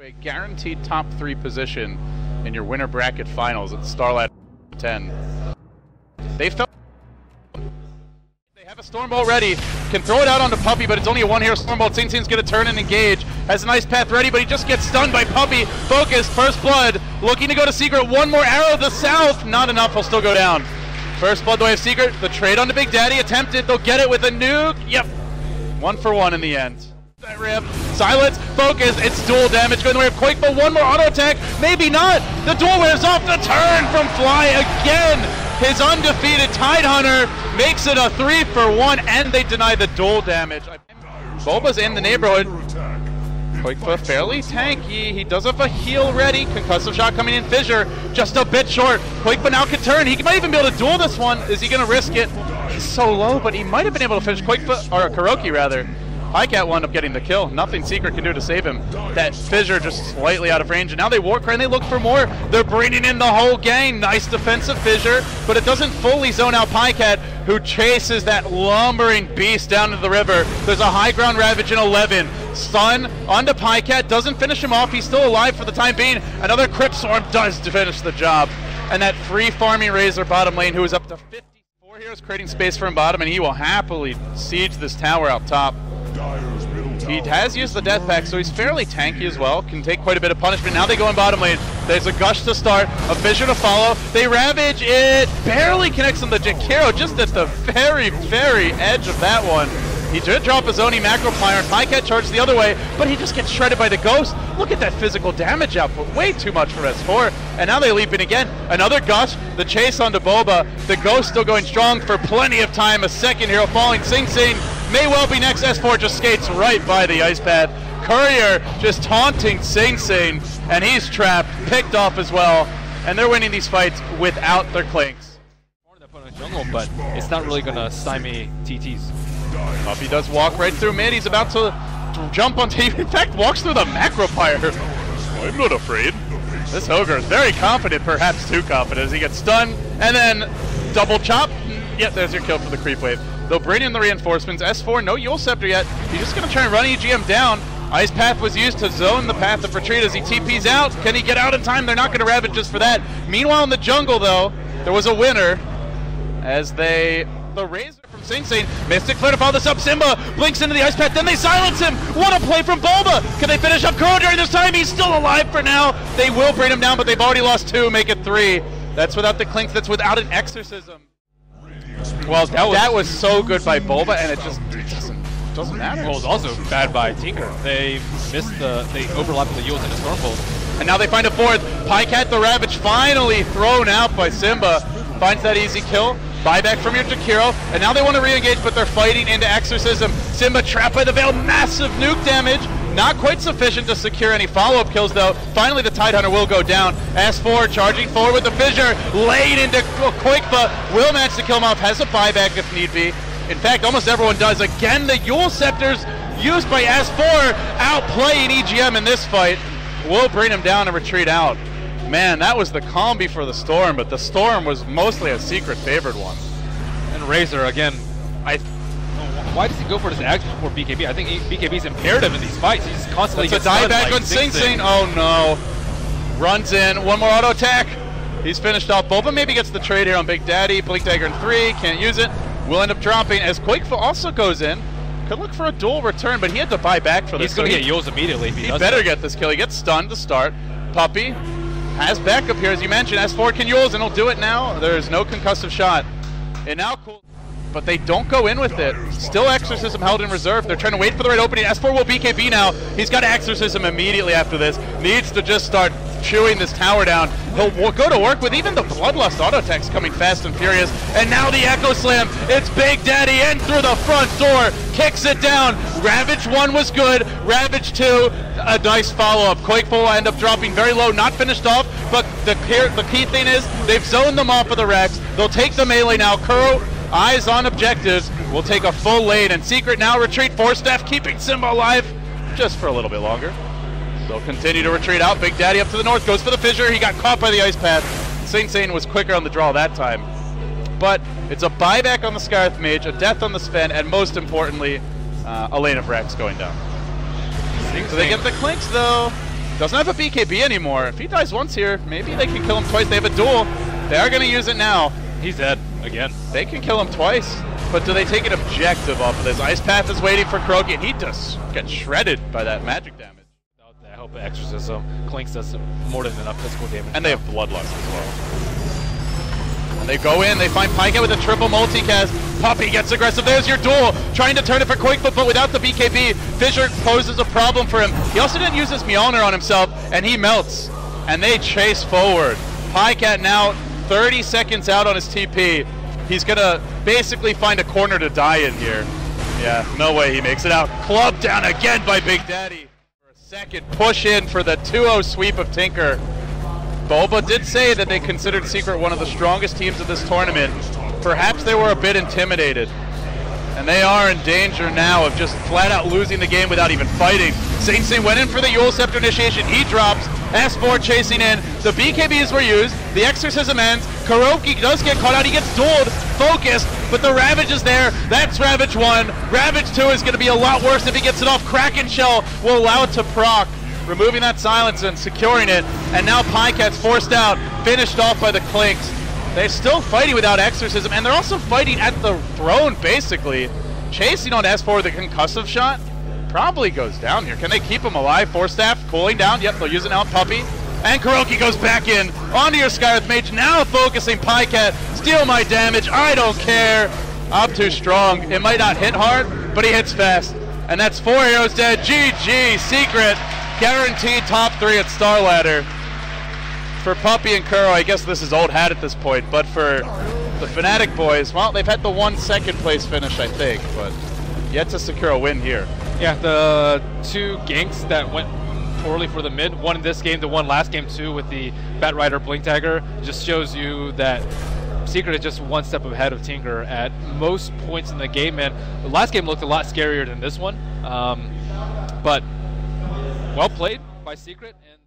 A guaranteed top 3 position in your winner bracket finals at Starlight 10. They have a Stormbolt ready, can throw it out onto Puppy, but it's only a one-hero Stormbolt. Sing-Sing's gonna turn and engage, has a nice path ready, but he just gets stunned by Puppy. Focused, First Blood, looking to go to Secret, one more arrow to the south, not enough, he'll still go down. First Blood, the way of Secret, the trade onto Big Daddy, attempted, they'll get it with a nuke, yep. 1 for 1 in the end. That rip, Silence, Focus, it's dual damage going the way of Quake, but one more auto attack, maybe not. The duel wears off, the turn from Fly again. His undefeated Tidehunter makes it a 3 for 1, and they deny the dual damage. Boba's in the neighborhood. Quakefa fairly tanky. He does have a heal ready. Concussive shot coming in. Fissure just a bit short. Quakefa now can turn. He might even be able to duel this one. Is he going to risk it? He's so low, but he might have been able to finish Quakefa, or Kuroki rather. Highcat wound up getting the kill. Nothing Secret can do to save him. That Fissure just slightly out of range, and now they Warcry and they look for more. They're bringing in the whole gang. Nice defensive Fissure, but it doesn't fully zone out Highcat, who chases that lumbering beast down to the river. There's a high ground Ravage in 11. Stun onto Highcat, doesn't finish him off. He's still alive for the time being. Another Crypt Swarm does to finish the job. And that free farming Razor bottom lane, who is up to 54 heroes, creating space for him bottom, and he will happily siege this tower out top. He has used the death pack, so he's fairly tanky as well. Can take quite a bit of punishment. Now they go in bottom lane. There's a Gush to start, a Fissure to follow. They Ravage, it barely connects on the Jakiro, just at the very, very edge of that one. He did drop his Oni macro plier, and Highcat charges the other way, but he just gets shredded by the Ghost. Look at that physical damage output, way too much for S4. And now they leap in again. Another Gush, the chase onto Boba. The Ghost still going strong for plenty of time. A second hero falling. Sing-Sing may well be next. S4 just skates right by the ice pad. Courier just taunting Sing-Sing, and he's trapped, picked off as well. And they're winning these fights without their clinks. Jungle, but it's not really gonna stymie TTs. Puppy does walk right through mid. He's about to jump on tape. In fact, walks through the macro fire. I'm not afraid. This Ogre is very confident, perhaps too confident, as he gets stunned. And then double chop. Yep, there's your kill for the creep wave. They'll bring in the reinforcements. S4, no Yule Scepter yet. He's just going to try and run EGM down. Ice Path was used to zone the path of retreat as he TPs out. Can he get out in time? They're not going to Ravage just for that. Meanwhile, in the jungle, though, there was a winner as the Razor from Sing-Sing, Mystic Flare to follow this up, Simba blinks into the ice path, then they silence him! What a play from Boba! Can they finish up Kuro during this time? He's still alive for now! They will bring him down, but they've already lost 2, make it 3. That's without the clinks, that's without an exorcism. Well, that was so good by Boba, and it doesn't matter. Well, it was also bad by Tinker. They overlapped the Yules into Stormbolt. And now they find a 4th. Highcat the Ravage finally thrown out by Simba. Finds that easy kill. Buyback from your Jakiro, and now they want to re-engage, but they're fighting into Exorcism. Simba trapped by the Veil, massive nuke damage. Not quite sufficient to secure any follow-up kills, though. Finally, the Tidehunter will go down. S4 charging forward with the Fissure, laid into Quakefa, will manage to kill him off, has a buyback if need be. In fact, almost everyone does. Again, the Yule Scepters used by S4, outplaying EGM in this fight. Will bring him down and retreat out. Man, that was the calm before the storm, but the storm was mostly a Secret favored one. And Razor, again, why does he go for this action for BKB? I think BKB's imperative in these fights. He's constantly gets a dieback on Sing-Sing. Oh no. Runs in, one more auto attack. He's finished off. Boba maybe gets the trade here on Big Daddy. Blink Dagger in 3, can't use it. Will end up dropping as Quakefa also goes in. Could look for a dual return, but he had to buy back for this. He's going to get Yules immediately if he does better get this kill. He gets stunned to start. Puppy has backup here, as you mentioned. S4 can Yules, and he'll do it now. There's no concussive shot. It now cool, but they don't go in with it. Still Exorcism held in reserve. They're trying to wait for the right opening. S4 will BKB now. He's got Exorcism immediately after this. Needs to just start chewing this tower down. He'll go to work with even the Bloodlust auto attacks coming fast and furious. And now the Echo Slam. It's Big Daddy in through the front door. Kicks it down. Ravage 1 was good. Ravage 2, a nice follow-up. Quakefa will end up dropping very low, not finished off, but the key thing is they've zoned them off of the Rex. They'll take the melee now. Kuro, eyes on objectives, will take a full lane, and Secret now retreat. 4-staff keeping Simba alive just for a little bit longer. They'll continue to retreat out. Big Daddy up to the north, goes for the Fissure. He got caught by the ice path. Sing-Sing was quicker on the draw that time. But it's a buyback on the Scarth Mage, a death on the Sven, and most importantly, a lane of Rex going down. So they get the clinks though. Doesn't have a BKB anymore. If he dies once here, maybe they can kill him twice. They have a duel. They are going to use it now. He's dead again. They can kill him twice, but do they take an objective off of this? Ice Path is waiting for Kuroky, and he just gets shredded by that magic damage. Without the help of Exorcism, Clinks does more than enough physical damage. And they have Bloodlust as well. And they go in, they find Pycat with a triple multicast. Puppey gets aggressive. There's your duel. Trying to turn it for Quickfoot, but without the BKB, Fissure poses a problem for him. He also didn't use his Mjolnir on himself, and he melts. And they chase forward. Pycat now 30 seconds out on his TP. He's going to basically find a corner to die in here. Yeah, no way he makes it out. Clubbed down again by Big Daddy. For a second push in for the 2-0 sweep of Tinker. Boba did say that they considered Secret one of the strongest teams of this tournament. Perhaps they were a bit intimidated. And they are in danger now of just flat out losing the game without even fighting. Saint went in for the Yule Scepter initiation. He drops. S4 chasing in. The BKBs were used. The Exorcism ends. Kuroky does get caught out. He gets dueled. Focused. But the Ravage is there. That's Ravage 1. Ravage 2 is going to be a lot worse if he gets it off. Kraken Shell will allow it to proc. Removing that silence and securing it. And now Pycat's forced out. Finished off by the Clinks. They're still fighting without Exorcism. And they're also fighting at the throne, basically. Chasing on S4 with a concussive shot. Probably goes down here. Can they keep him alive? Force Staff cooling down. Yep, they'll use it now. Puppey. And Kuroky goes back in. Onto your Skywrath Mage. Now focusing Pycat. Steal my damage. I don't care. I'm too strong. It might not hit hard, but he hits fast. And that's 4 heroes dead. GG. Secret. Guaranteed top 3 at Star Ladder. For Puppey and Kuro, I guess this is old hat at this point. But for the Fnatic boys, well, they've had the 1 second place finish, I think. But yet to secure a win here. Yeah, the 2 ganks that went poorly for the mid, one in this game, the one last game too with the Batrider Blink Dagger, just shows you that Secret is just 1 step ahead of Tinker at most points in the game, and the last game looked a lot scarier than this one. But well played by Secret. And